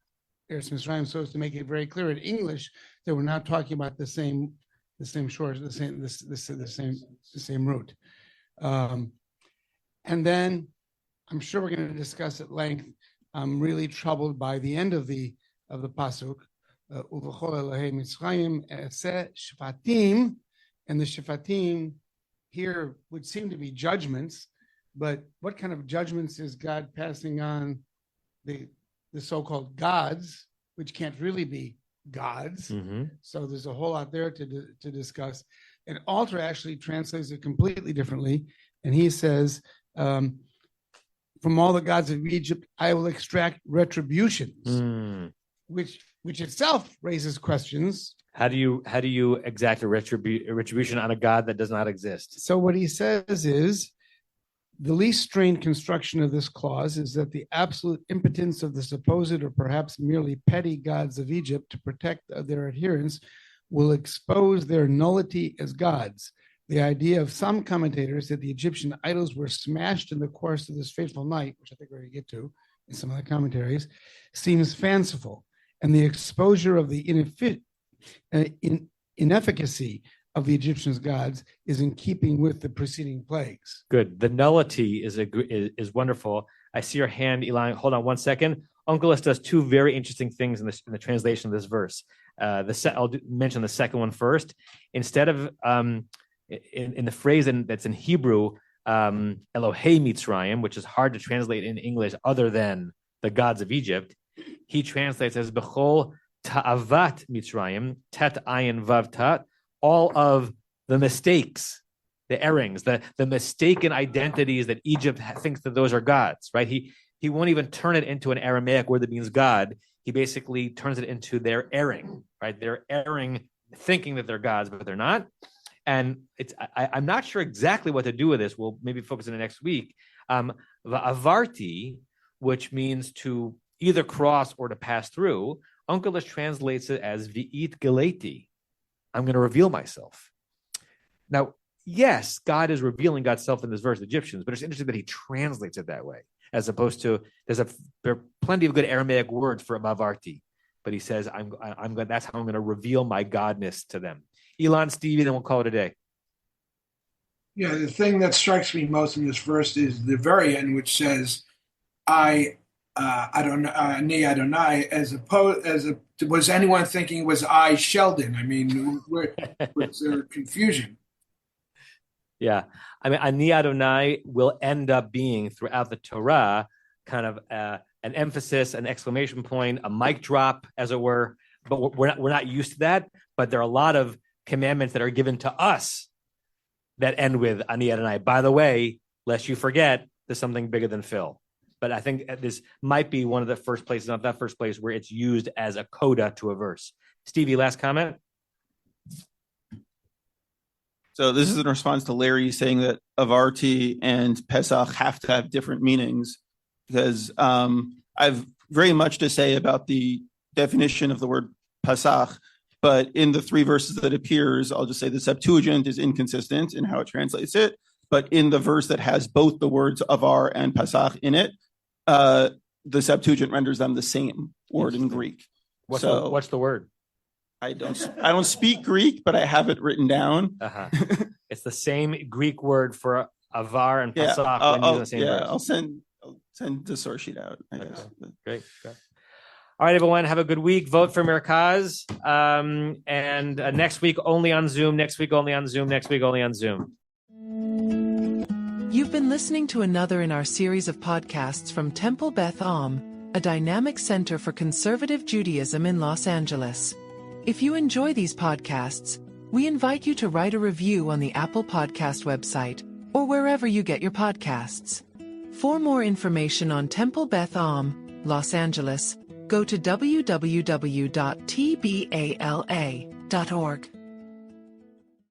Eretz Mitzrayim, so as to make it very clear in English that we're not talking about the same shores, the same route. And then I'm sure we're going to discuss at length. I'm really troubled by the end of the pasuk, Uv'chol Elohei Mitzrayim etzeh shvatim, and the shvatim here would seem to be judgments, but what kind of judgments is God passing on the so-called gods, which can't really be gods? Mm-hmm. So there's a whole lot there to discuss. And Alter actually translates it completely differently, and he says, from all the gods of Egypt, I will extract retributions, which itself raises questions. How do you exact a retribution on a god that does not exist? So what he says is, the least strained construction of this clause is that the absolute impotence of the supposed or perhaps merely petty gods of Egypt to protect their adherents will expose their nullity as gods. The idea of some commentators that the Egyptian idols were smashed in the course of this fateful night, which I think we're going to get to in some of the commentaries, seems fanciful, and the exposure of the inefficacy of the Egyptians' gods is in keeping with the preceding plagues. Good. The nullity is wonderful. I see your hand, Eli. Hold on one second. Onkelos does 2 very interesting things in the translation of this verse. I'll mention the second one first. Instead of in the phrase that's in Hebrew, Elohei Mitzrayim, which is hard to translate in English other than the gods of Egypt, he translates as Bechol Ta'avat Mitzrayim, Tet Ayin Vav Tat, all of the mistakes, the errings, the mistaken identities that Egypt thinks that those are gods, right? He won't even turn it into an Aramaic word that means God. He basically turns it into their erring, right? They're erring, thinking that they're gods, but they're not. And I'm not sure exactly what to do with this. We'll maybe focus on it next week. Avarti, which means to either cross or to pass through, Onkelos translates it as V'it Geleti. I'm going to reveal myself. Now, yes, God is revealing God's self in this verse, the Egyptians, but it's interesting that he translates it that way, as opposed to there are plenty of good Aramaic words for Avarti, but he says that's how I'm going to reveal my godness to them. Elon, Stevie, then we'll call it a day. Yeah, the thing that strikes me most in this verse is the very end, which says, "I don't know, Ni Adonai," was anyone thinking it was I Sheldon? I mean, what's their confusion? Yeah, I mean, Ani Adonai will end up being throughout the Torah kind of an emphasis, an exclamation point, a mic drop, as it were. But we're not used to that. But there are a lot of commandments that are given to us that end with Ani Adonai. By the way, lest you forget, there's something bigger than Phil. But I think this might be one of the first places, not that first place, where it's used as a coda to a verse. Stevie, last comment? So this is in response to Larry saying that Avarti and Pesach have to have different meanings, because I've very much to say about the definition of the word Pesach, but in the three verses that appears, I'll just say the Septuagint is inconsistent in how it translates it, but in the verse that has both the words Avar and Pesach in it, the Septuagint renders them the same word in Greek. What's the word? I don't speak Greek, but I have it written down. It's the same Greek word for Avar and Pesach when used in the same verse. I'll send the source sheet out, I guess. Great. All right, everyone, have a good week. Vote for Merkaz. And next week only on Zoom, next week only on Zoom, next week only on Zoom. You've been listening to another in our series of podcasts from Temple Beth Am, a dynamic center for conservative Judaism in Los Angeles. If you enjoy these podcasts, we invite you to write a review on the Apple Podcast website or wherever you get your podcasts. For more information on Temple Beth Am, Los Angeles, go to www.tbala.org.